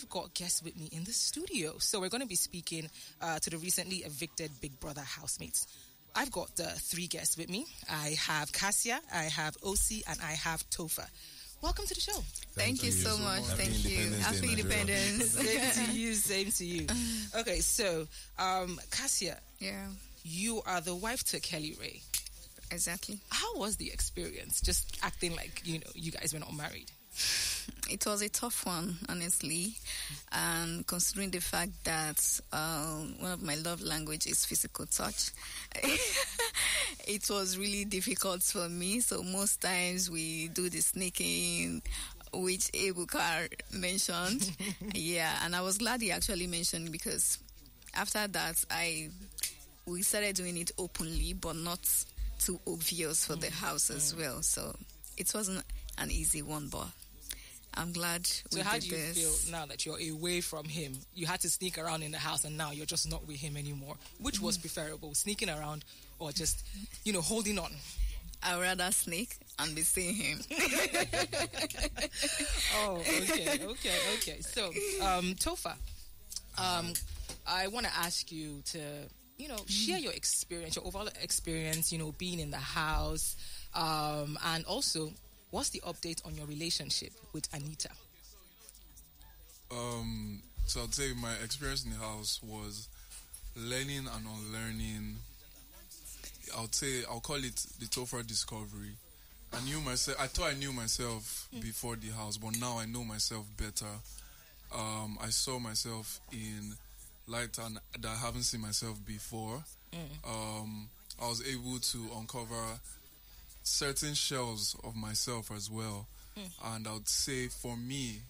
I've got guests with me in the studio. So we're going to be speaking to the recently evicted Big Brother housemates. I've got 3 guests with me. I have Kassia, I have Ocee, and I have Topher. Welcome to the show. Thank you so much. Thank you. Happy Independence. Same to you. Okay, so Kassia, Yeah, you are the wife to Kellyrae. exactly. How was the experience? Just acting like, you guys were not married. It was a tough one, honestly, and considering the fact that one of my love language is physical touch, it was really difficult for me. So most times we do the sneaking, which Ebuka mentioned. Yeah, and I was glad he actually mentioned, because after that we started doing it openly, but not too obvious for the house as well. So it wasn't an easy one, but I'm glad we did this. So how do you feel now that you're away from him? You had to sneak around in the house and now you're just not with him anymore. Which was preferable, sneaking around or just, holding on? I'd rather sneak and be seeing him. Oh, okay. So, Topher, I want to ask you to, share your experience, your overall experience, being in the house, and also, what's the update on your relationship with Anita? So I'd say my experience in the house was learning and unlearning. I'll call it the Topher discovery. I thought I knew myself before the house, but now I know myself better. I saw myself in light that I haven't seen myself before. I was able to uncover certain shells of myself as well. And I would say for me,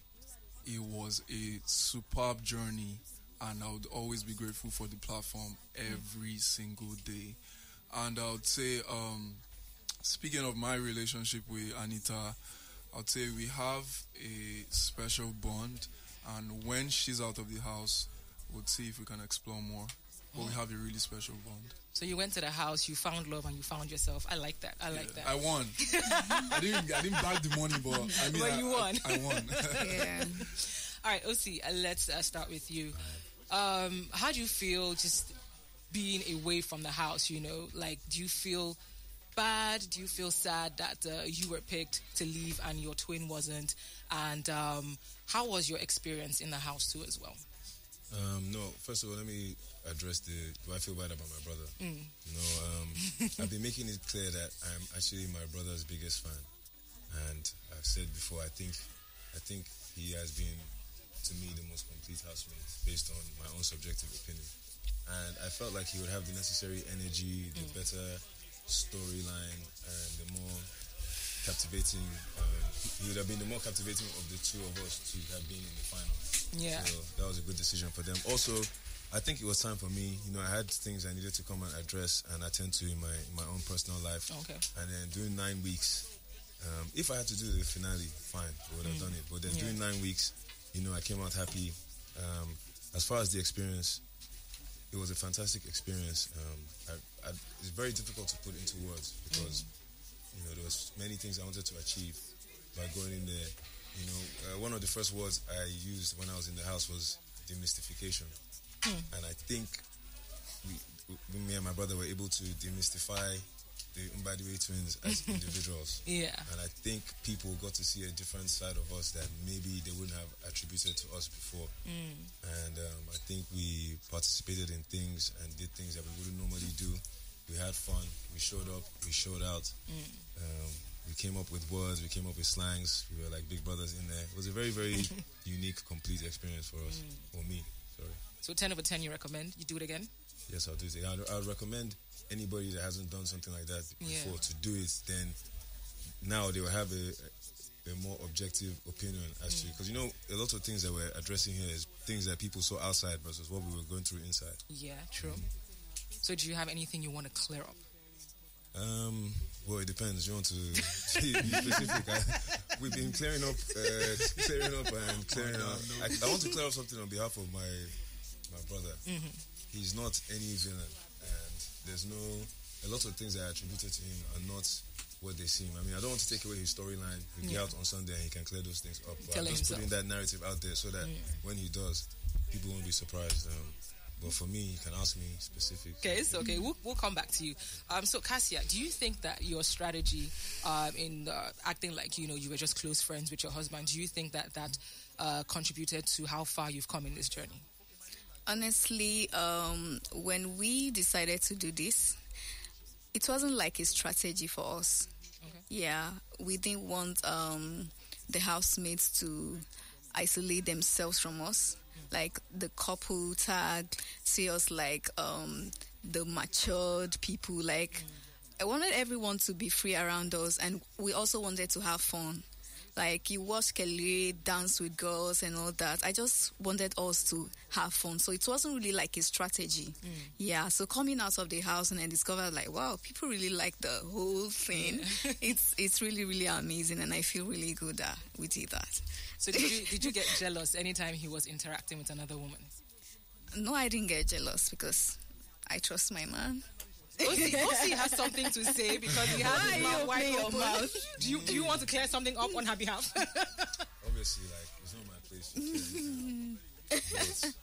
it was a superb journey, and I would always be grateful for the platform every single day. And I would say, speaking of my relationship with Anita, I'd say we have a special bond, and when she's out of the house, we'll see if we can explore more. But we have a really special bond. So you went to the house, you found love, and you found yourself. I like that. I I won. I didn't bag the money, but but you won. I won. Yeah. All right, Ocee, let's start with you. How do you feel just being away from the house? Like, do you feel bad? Do you feel sad that you were picked to leave and your twin wasn't? And how was your experience in the house too as well? No, first of all, let me address do I feel bad about my brother? I've been making it clear that I'm actually my brother's biggest fan. And I've said before, I think he has been, to me, the most complete housemate based on my own subjective opinion. And I felt like he would have the necessary energy, the better storyline, and the more captivating. He would have been the more captivating of the two of us to have been in the final. Yeah. So that was a good decision for them. Also, I think it was time for me. I had things I needed to come and address and attend to in my own personal life. Okay. And then doing 9 weeks, if I had to do the finale, fine, I would have done it. But then doing 9 weeks, I came out happy. As far as the experience, it was a fantastic experience. It's very difficult to put into words because there was many things I wanted to achieve by going in there. One of the first words I used when I was in the house was demystification. And I think me and my brother were able to demystify the Mbadiwe twins as individuals. Yeah. And I think people got to see a different side of us that maybe they wouldn't have attributed to us before. And I think we participated in things and did things that we wouldn't normally do. We had fun. We showed up. We showed out. We came up with words. We came up with slangs. We were like big brothers in there. It was a very, very unique, complete experience for us. For me, sorry. So 10 over 10 you recommend? You do it again? Yes, I'll do it. I would recommend anybody that hasn't done something like that before to do it. Then now they will have a more objective opinion as to, because a lot of things that we're addressing here is things that people saw outside versus what we were going through inside. Yeah, true. So do you have anything you want to clear up? Well, it depends. You want to be specific? We've been clearing up. I want to clear up something on behalf of my brother. He's not any villain, and there's a lot of things that are attributed to him are not what they seem. I mean, I don't want to take away his storyline. He'll be out on Sunday and he can clear those things up. But I'm just putting that narrative out there so that when he does, people won't be surprised. But for me, you can ask me specifics. Okay, it's okay. We'll come back to you. So, Kassia, do you think that your strategy in acting like, you were just close friends with your husband, do you think that contributed to how far you've come in this journey? Honestly, when we decided to do this, it wasn't like a strategy for us. Okay. Yeah, we didn't want the housemates to isolate themselves from us. Like the couple tag, see us like the matured people. Like I wanted everyone to be free around us, and we also wanted to have fun. Like you watch Kellyrae dance with girls and all that. I just wanted us to have fun. So it wasn't really like a strategy. Yeah, so coming out of the house and I discovered like, wow, people really like the whole thing. It's really, really amazing, and I feel really good with that. So did you get jealous anytime he was interacting with another woman? No, I didn't get jealous because I trust my man. Ocee has something to say because he has his mouth wide open. Do you want to clear something up on her behalf? Obviously, like, it's not my place to clear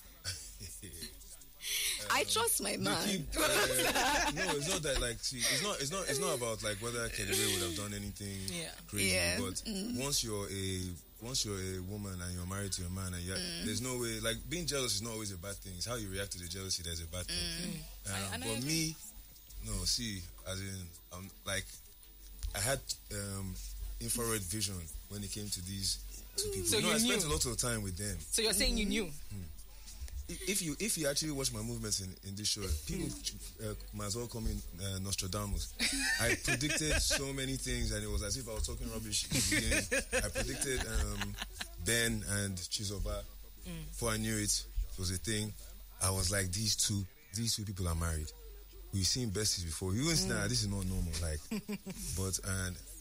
I trust my man. No, it's not that. Like, see, it's not about like whether Kellyrae would have done anything crazy. Yeah. But once you're a woman and you're married to a man, and there's no way. Like, being jealous is not always a bad thing. It's how you react to the jealousy that's a bad thing. But me. No, see, as in, like, I had infrared vision when it came to these two people. So I spent a lot of time with them. So you're saying you knew? If you actually watch my movements in this show, people might as well call me Nostradamus. I predicted so many things, and it was as if I was talking rubbish in the beginning. I predicted Ben and Chizoba. Before I knew it was a thing. I was like, these two people are married. We've seen besties before. You wouldn't say, this is not normal. Like, but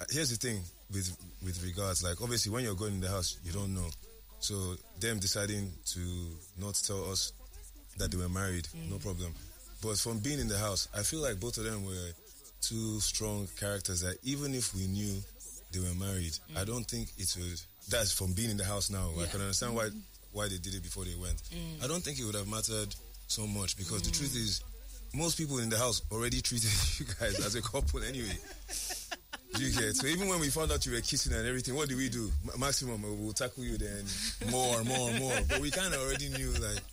here's the thing with regards, like, obviously when you're going in the house, you don't know. So them deciding to not tell us that they were married, no problem. But from being in the house, I feel like both of them were two strong characters that even if we knew they were married, I don't think it would. That's from being in the house now. I can understand why they did it before they went. I don't think it would have mattered so much because the truth is, most people in the house already treated you guys as a couple anyway. You get? So even when we found out you were kissing and everything, what do we do? Maximum, we'll tackle you then more. But we kind of already knew, like,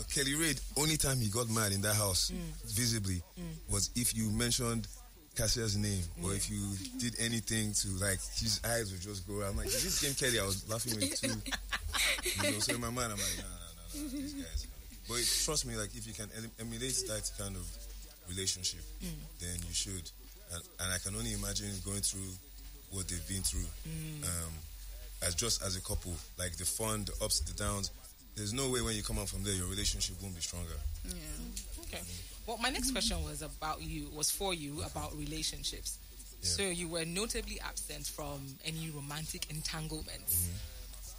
Kellyrae, only time he got mad in that house, visibly, was if you mentioned Kassia's name or if you did anything to, like, his eyes would just go. I'm like, is this game Kelly? I was laughing with too. So in my mind, I'm like, nah, these guys. But trust me, like, if you can emulate that kind of relationship, then you should. And I can only imagine going through what they've been through as a couple. Like, the fun, the ups, the downs. There's no way when you come out from there, your relationship won't be stronger. Yeah. Okay. Well, my next question was for you about relationships. Yeah. So you were notably absent from any romantic entanglements.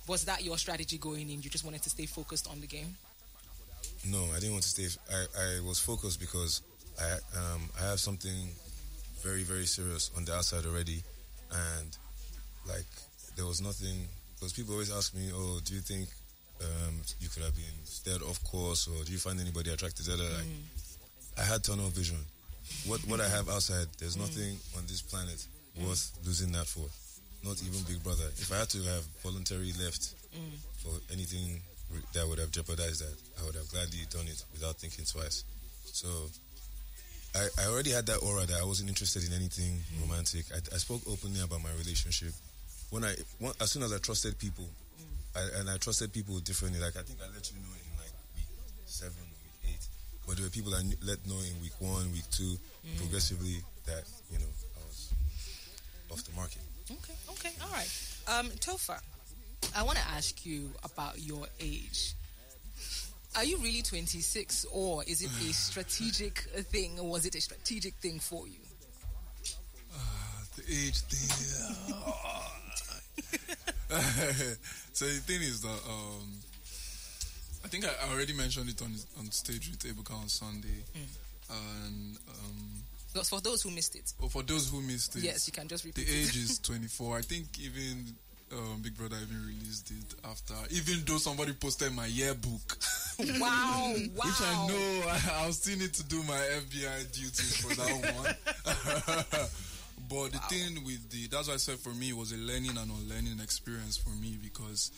Was that your strategy going in? You just wanted to stay focused on the game? No, I didn't want to stay. I was focused because I have something very, very serious on the outside already, and like there was nothing. Because people always ask me, "Oh, do you think you could have been steered off course, or do you find anybody attracted?" Like, I had tunnel vision. What I have outside, there's nothing on this planet worth losing that for. Not even Big Brother. If I had to have voluntarily left for anything that would have jeopardized that, I would have gladly done it without thinking twice. So I already had that aura that I wasn't interested in anything romantic. I spoke openly about my relationship. As soon as I trusted people, I trusted people differently. Like, I think I let you know in like week 7 or week 8. But there were people I let know in week 1, week 2, progressively that, I was off the market. Okay, all right. Topher, I want to ask you about your age. Are you really 26, or is it a strategic thing, or was it a strategic thing for you? The age thing. So the thing is that I think I already mentioned it on stage with Ebuka on Sunday, and Because for those who missed it. Oh, for those who missed it. Yes, you can just repeat The it. age is 24. I think even Big Brother even released it after. Even though somebody posted my yearbook. Wow. Which I know I'll still need to do my FBI duties for that one. But the thing with that's why I said for me it was a learning and unlearning experience for me, because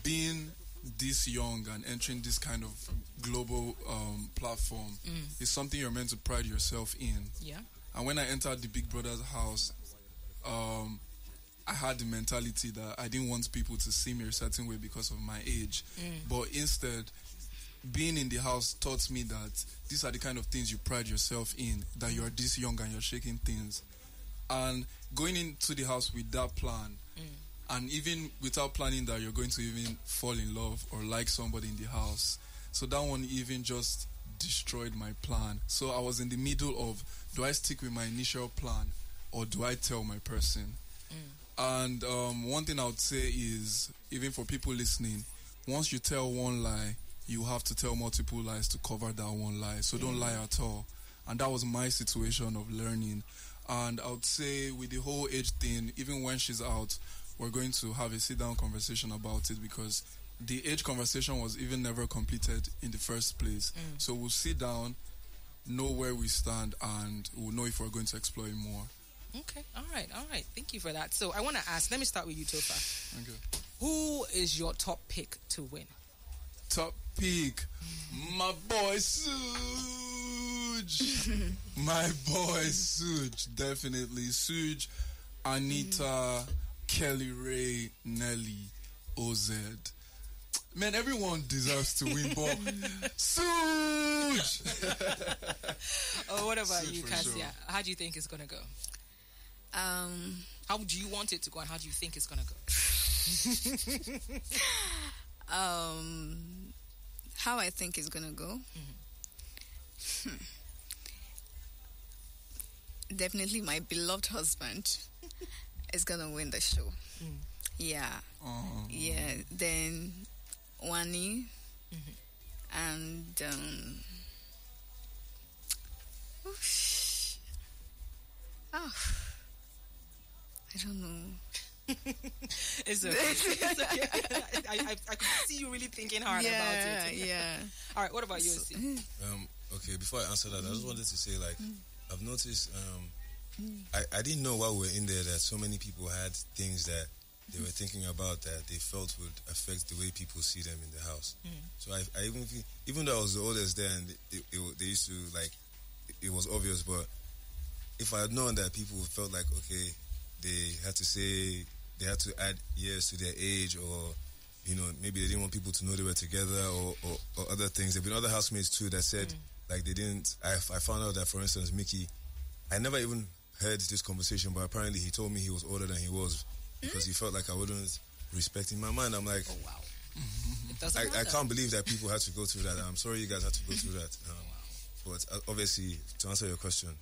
being this young and entering this kind of global platform is something you're meant to pride yourself in. Yeah. And when I entered the Big Brother's house, I had the mentality that I didn't want people to see me a certain way because of my age. But instead, being in the house taught me that these are the kind of things you pride yourself in, that you are this young and you're shaking things. And going into the house with that plan, and even without planning that you're going to even fall in love or like somebody in the house. So that one even just destroyed my plan. So I was in the middle of, do I stick with my initial plan or do I tell my person? And one thing I would say is, even for people listening, once you tell one lie, you have to tell multiple lies to cover that one lie. So don't lie at all. And that was my situation of learning. And I would say with the whole age thing, even when she's out, we're going to have a sit-down conversation about it, because the age conversation was even never completed in the first place. So we'll sit down, know where we stand, and we'll know if we're going to explore it more. Okay, all right. Thank you for that. So I want to ask, let me start with you, Topher. Okay. Who is your top pick to win? Top pick, my boy Suj. My boy Suj, definitely. Suj, Anita, Kellyrae, Nelly, OZ. Man, everyone deserves to win, but Suj! Oh, what about Suj you, for Kassia? sure. How do you think it's going to go? How do you want it to go, and how do you think it's going to go? How I think it's gonna go. Definitely my beloved husband is gonna win the show. Yeah. Yeah. Then Wani and I don't know. It's okay. It's okay. I could see you really thinking hard about it. Yeah. All right, what about you, Ocee? Okay, before I answer that, I just wanted to say, like, I've noticed, I didn't know while we were in there that so many people had things that they were thinking about that they felt would affect the way people see them in the house. So I even feel, even though I was the oldest there and they used to, like, it was obvious, but if I had known that people felt like, okay, they had to add years to their age, or, you know, maybe they didn't want people to know they were together, or other things. There have been other housemates too that said, like, they didn't. I found out that, for instance, Mickey, I never even heard this conversation, but apparently he told me he was older than he was because he felt like I wouldn't respect him. In my mind, I'm like, Oh, wow. It doesn't I matter. can't believe that people had to go through that. I'm sorry you guys had to go through that. But obviously, to answer your question,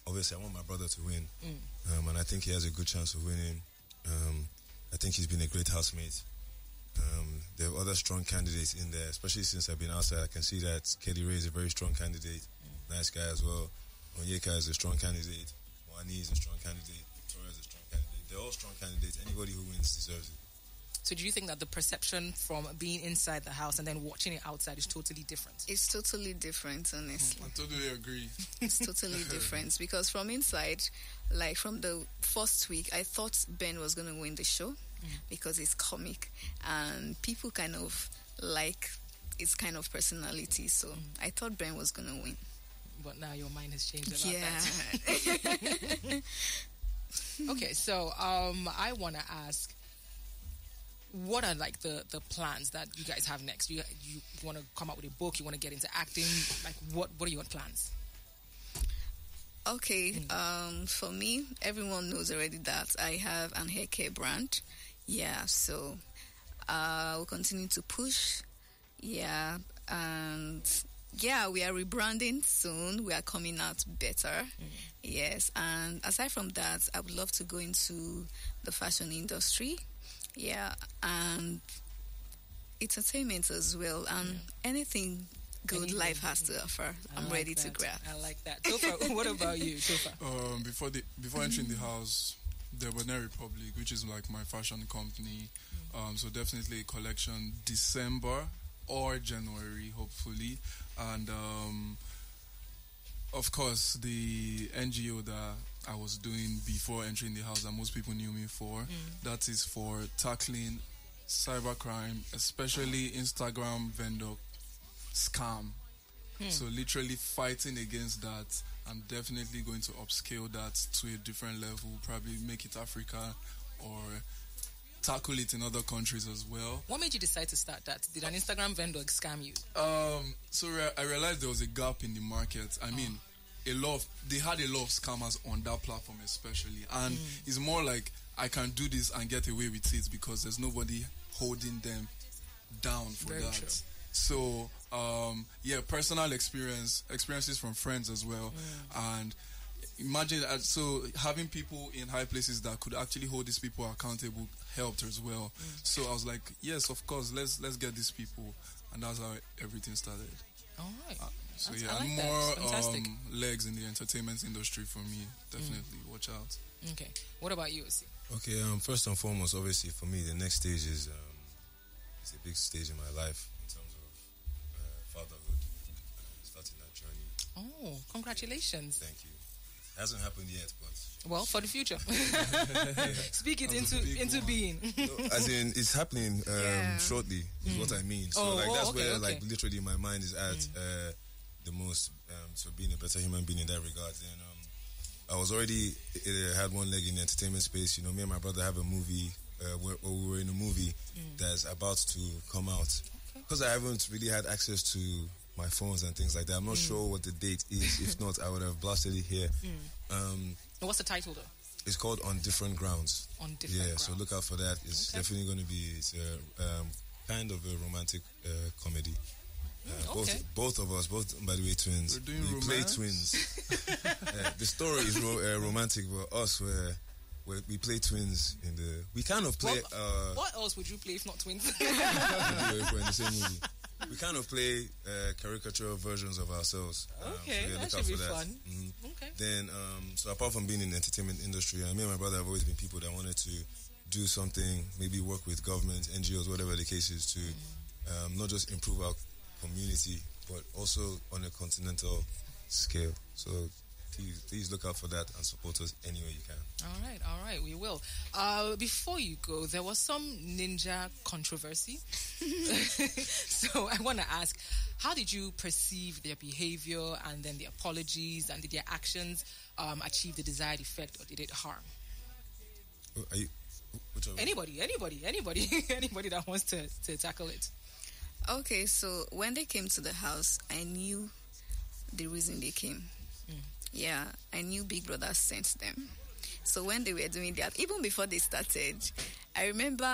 obviously I want my brother to win, and I think he has a good chance of winning. I think he's been a great housemate. There are other strong candidates in there, especially since I've been outside. I can see that Kellyrae is a very strong candidate, nice guy as well. Onyeka is a strong candidate. Wani is a strong candidate. Victoria is a strong candidate. They're all strong candidates. Anybody who wins deserves it. So do you think that the perception from being inside the house and then watching it outside is totally different? It's totally different, honestly. I totally agree. It's totally different because from inside, like from the first week, I thought Ben was going to win the show because he's comic and people kind of like his kind of personality. So I thought Ben was going to win. But now your mind has changed about Yeah. that. Okay, so I want to ask, what are like the plans that you guys have next? You want to come out with a book? You want to get into acting? Like what are your plans? Okay, for me, everyone knows already that I have an hair care brand. Yeah, so we'll continue to push. Yeah, and yeah, we are rebranding soon. We are coming out better. Yes, and aside from that, I would love to go into the fashion industry. Yeah, and entertainment as well, and anything good life has to offer. I'm ready to grab. I like that. Topher, what about you, Topher? Before entering the house, there was Debonair Republic, which is like my fashion company. So definitely a collection December or January, hopefully. And of course, the NGO that I was doing before entering the house that most people knew me for, that is for tackling cybercrime, especially Instagram vendor scam. So literally fighting against that. I'm definitely going to upscale that to a different level, probably make it Africa or tackle it in other countries as well. What made you decide to start that? Did an Instagram vendor scam you? So I realized there was a gap in the market. I mean, they had a lot of scammers on that platform especially. And it's more like I can do this and get away with it because there's nobody holding them down for Very that. True. So, personal experiences from friends as well. And imagine, so having people in high places that could actually hold these people accountable helped as well. So I was like, yes, of course, let's get these people. And that's how everything started. All right. So I like more legs in the entertainment industry for me. Definitely, watch out. Okay. What about you, Ocee? Okay, first and foremost, obviously, for me, the next stage is it's a big stage in my life in terms of fatherhood, starting that journey. Oh, congratulations. Thank you. It hasn't happened yet, but... Well, for the future. Speak it into being. No, as in, it's happening shortly, is what I mean. So, that's where, literally my mind is at the most, so being a better human being in that regard. Then, I was already had one leg in the entertainment space. You know, me and my brother have a movie. We were in a movie that's about to come out. Because I haven't really had access to my phones and things like that. I'm not sure what the date is. If not, I would have blasted it here. What's the title though? It's called On Different Grounds. On Different Grounds. So look out for that. It's definitely going to be kind of a romantic comedy. Both of us, by the way, twins. We play twins. The story is romantic, but us, we play twins in the... We kind of play... what else would you play if not twins? We're in the same movie. We kind of play caricature versions of ourselves. That should be fun. Okay. Then, so apart from being in the entertainment industry, me and my brother have always been people that wanted to do something, maybe work with government, NGOs, whatever the case is, to not just improve our community, but also on a continental scale. So please look out for that and support us any way you can. All right, we will. Before you go, there was some ninja controversy. So I want to ask, how did you perceive their behavior and then the apologies, and did their actions achieve the desired effect, or did it harm? Anybody that wants to tackle it. Okay, so when they came to the house, I knew the reason they came. Yeah, I knew Big Brother sent them. So when they were doing that, even before they started, I remember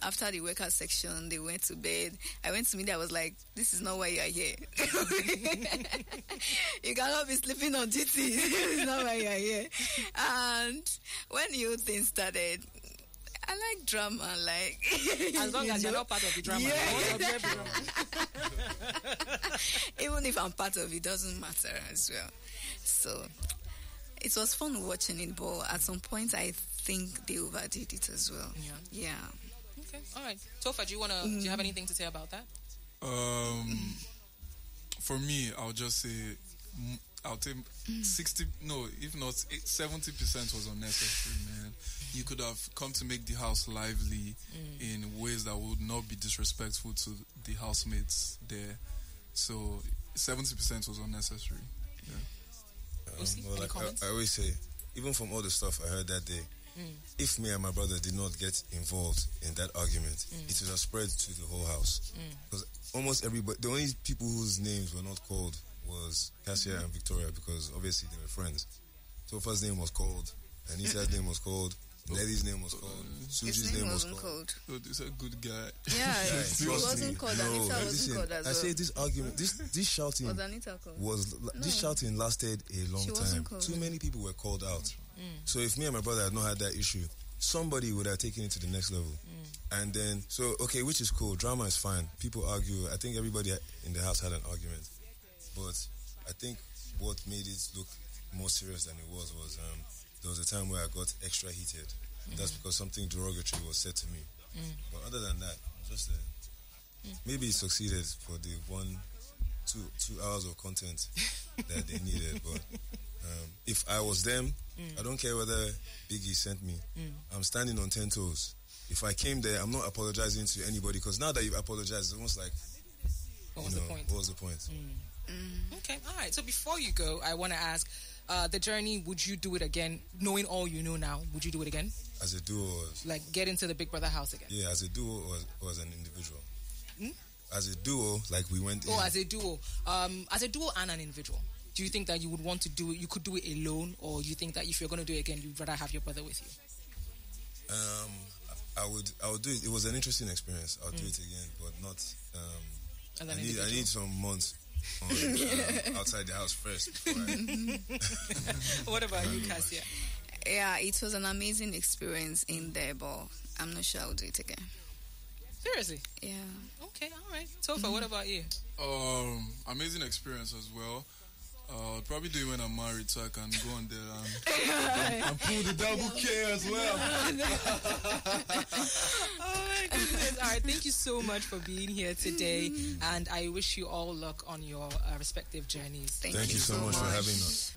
after the workout section, they went to bed. I went to meet them. I was like, this is not why you are here. You cannot be sleeping on duty. This is not why you are here. And when the whole thing started, I like drama, as long as you're not part of the drama. Yeah. Even if I'm part of it, doesn't matter as well. So it was fun watching it, but at some point I think they overdid it as well. Yeah. Okay. All right. Topher, do you have anything to say about that? For me, I'll just say I'll take 60. No, if not 70% was unnecessary, man. You could have come to make the house lively in ways that would not be disrespectful to the housemates there. So 70% was unnecessary. Yeah. I always say, even from all the stuff I heard that day, if me and my brother did not get involved in that argument, it would have spread to the whole house. Because almost everybody, the only people whose names were not called was Kassia and Victoria, because obviously they were friends. Topher's name was called, Anita's name was called, Nelly's name was called, Suji's name was called. Oh, this is a good guy. Yeah, he wasn't called. Anita wasn't called as well. I say this argument, this shouting was Anita called? This shouting lasted a long time. Too many people were called out. So if me and my brother had not had that issue, somebody would have taken it to the next level. And then, so, okay, which is cool. Drama is fine. People argue. I think everybody in the house had an argument. But I think what made it look more serious than it was there was a time where I got extra heated. That's because something derogatory was said to me. But other than that, just maybe it succeeded for the 2 hours of content that they needed. But if I was them, I don't care whether Biggie sent me. I'm standing on 10 toes. If I came there, I'm not apologizing to anybody, because now that you've apologized, it's almost like, what was the point? Okay, all right. So before you go, I want to ask, the journey, would you do it again, knowing all you know now? Would you do it again? As a duo? Like, get into the Big Brother house again? Yeah, as a duo or as an individual. As a duo, like we went in. Oh, as a duo. As a duo and an individual. Do you think that you would want to do it, you could do it alone, or you think that if you're going to do it again, you'd rather have your brother with you? I would do it. It was an interesting experience. I'll do it again, but not. I need some months outside the house first. What about you, Kassia? Yeah, it was an amazing experience in there, but I'm not sure I'll do it again. Seriously? Yeah. Okay, all right. Topher, what about you? Amazing experience as well. I'll probably do it when I'm married, so I can go on there and pull the double K as well. Oh my goodness. All right, thank you so much for being here today, and I wish you all luck on your respective journeys. Thank you so much for having us.